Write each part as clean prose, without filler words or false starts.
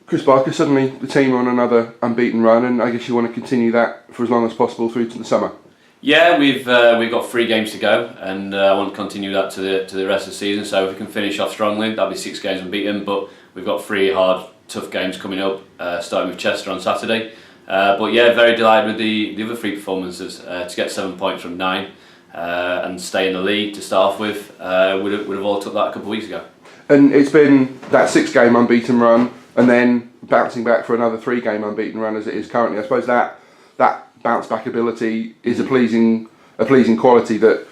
Chris Barker, suddenly the team are on another unbeaten run, and I guess you want to continue that for as long as possible through to the summer. Yeah, we've got 3 games to go, and I want to continue that to the rest of the season. So if we can finish off strongly, that'll be 6 games unbeaten. But we've got 3 hard, tough games coming up, starting with Chester on Saturday. But yeah, very delighted with the other 3 performances. To get 7 points from 9 and stay in the league to start off with, would have all took that a couple of weeks ago. And it's been that 6-game unbeaten run, and then bouncing back for another 3-game unbeaten run as it is currently. I suppose that bounce back ability is a pleasing quality, that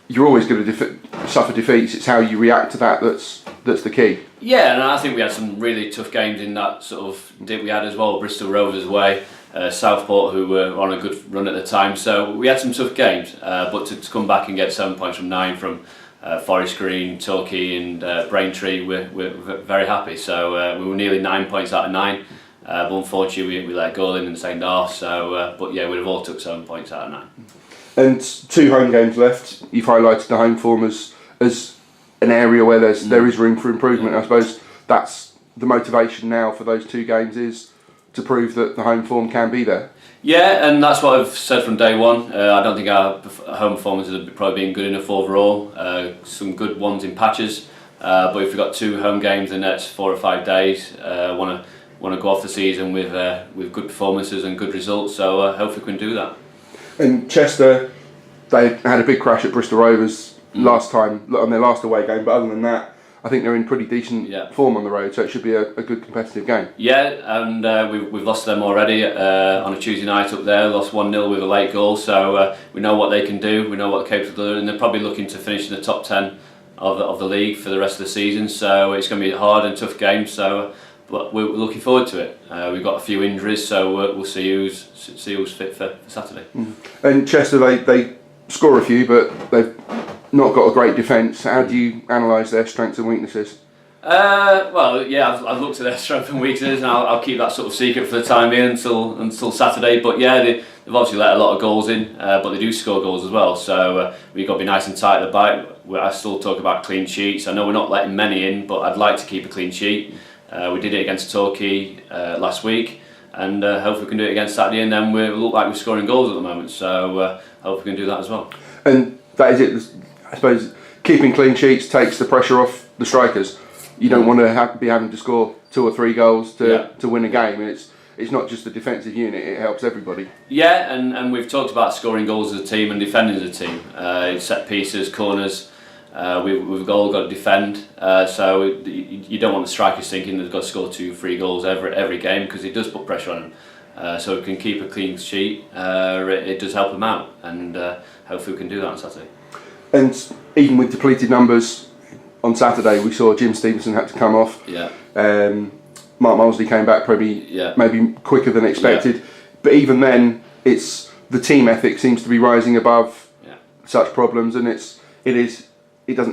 you're always going to suffer defeats. It's how you react to that that's the key. Yeah, and I think we had some really tough games in that sort of dip we had as well. Bristol Rovers away, Southport, who were on a good run at the time. So we had some tough games, but to come back and get 7 points from 9 from Forest Green, Torquay and Braintree, we're very happy. So we were nearly 9 points out of 9, but unfortunately we let a goal in the second half. So, but yeah, we'd have all took 7 points out of 9. And 2 home games left. You've highlighted the home form as an area where there is room for improvement. I suppose that's the motivation now for those 2 games, is to prove that the home form can be there. Yeah, and that's what I've said from day one. I don't think our home performances have probably been good enough overall. Some good ones in patches, but if we've got 2 home games in the next 4 or 5 days, want to go off the season with good performances and good results. So hopefully we can do that. And Chester, they had a big crash at Bristol Rovers last time on their last away game, but other than that, I think they're in pretty decent form on the road, so it should be a good competitive game. Yeah, and we've lost them already on a Tuesday night up there. Lost 1-0 with a late goal, so we know what they can do. We know what they're capable of doing. They're probably looking to finish in the top 10 of the league for the rest of the season. So it's going to be a hard and tough game. So, but we're looking forward to it. We've got a few injuries, so we'll see who's fit for Saturday. And Chester, they score a few, but they've not got a great defence. How do you analyse their strengths and weaknesses? Well, yeah, I've looked at their strengths and weaknesses, and I'll keep that sort of secret for the time being until Saturday. But yeah, they've obviously let a lot of goals in, but they do score goals as well. So we've got to be nice and tight at the back. I still talk about clean sheets. I know we're not letting many in, but I'd like to keep a clean sheet. We did it against Torquay last week, and hopefully we can do it against Saturday, and then we look like we're scoring goals at the moment. So hopefully we can do that as well. And that is it. I suppose keeping clean sheets takes the pressure off the strikers. You don't want to be having to score 2 or 3 goals to win a game. It's not just the defensive unit; it helps everybody. Yeah, and we've talked about scoring goals as a team and defending as a team. Set pieces, corners. We've all got to defend. So you don't want the strikers thinking they've got to score 2 or 3 goals every game, because it does put pressure on them. So if we can keep a clean sheet, it does help them out, and hopefully we can do that on Saturday. And even with depleted numbers on Saturday, we saw Jim Stevenson had to come off. Yeah. Mark Molesley came back maybe quicker than expected. Yeah. But even then, it's the team ethic seems to be rising above such problems, and it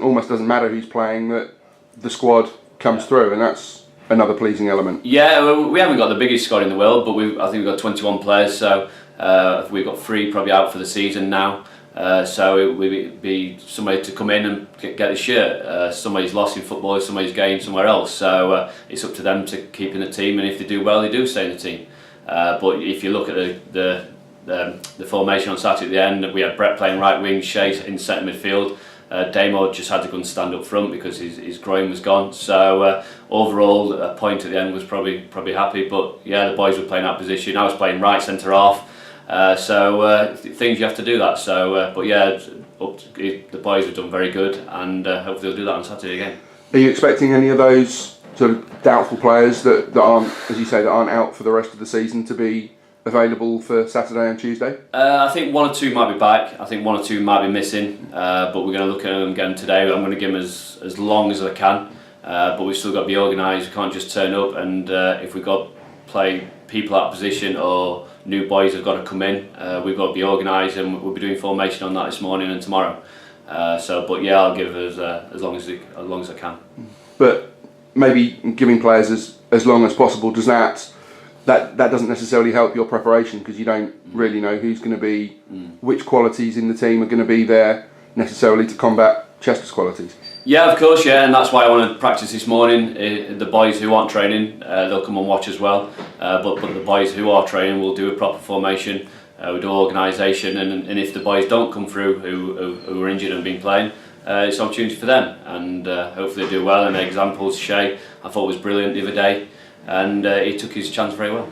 almost doesn't matter who's playing, that the squad comes through, and that's another pleasing element. Yeah, well, we haven't got the biggest squad in the world, but I think we've got 21 players, so we've got 3 probably out for the season now. So it would be somebody to come in and get a shirt. Somebody's lost in football, somebody's gained somewhere else. So it's up to them to keep in the team, and if they do well, they do stay in the team. But if you look at the formation on Saturday at the end, we had Brett playing right wing, Shea in centre midfield. Damo just had to go and stand up front because his groin was gone. So overall, a point at the end was probably happy. But yeah, the boys were playing that position. I was playing right centre half. So things you have to do that. So but yeah, the boys have done very good, and hopefully they'll do that on Saturday again. Are you expecting any of those sort of doubtful players that aren't, as you say, that aren't out for the rest of the season to be available for Saturday and Tuesday? I think 1 or 2 might be back. I think 1 or 2 might be missing, but we're going to look at them again today. I'm going to give them as long as I can, but we've still got to be organised. We can't just turn up, and if we've got to play people out of position or new boys have got to come in, we've got to be organised, and we'll be doing formation on that this morning and tomorrow. But yeah, I'll give as long as I can. But maybe giving players as long as possible, does that doesn't necessarily help your preparation, because you don't really know who's going to be, which qualities in the team are going to be there necessarily to combat Chester's qualities. Yeah, of course, yeah, and that's why I want to practice this morning. The boys who aren't training, they'll come and watch as well. But the boys who are training will do a proper formation. We do organisation, and if the boys don't come through who are injured and been playing, it's an opportunity for them, and hopefully they do well. And the examples, Shay, I thought was brilliant the other day, and he took his chance very well.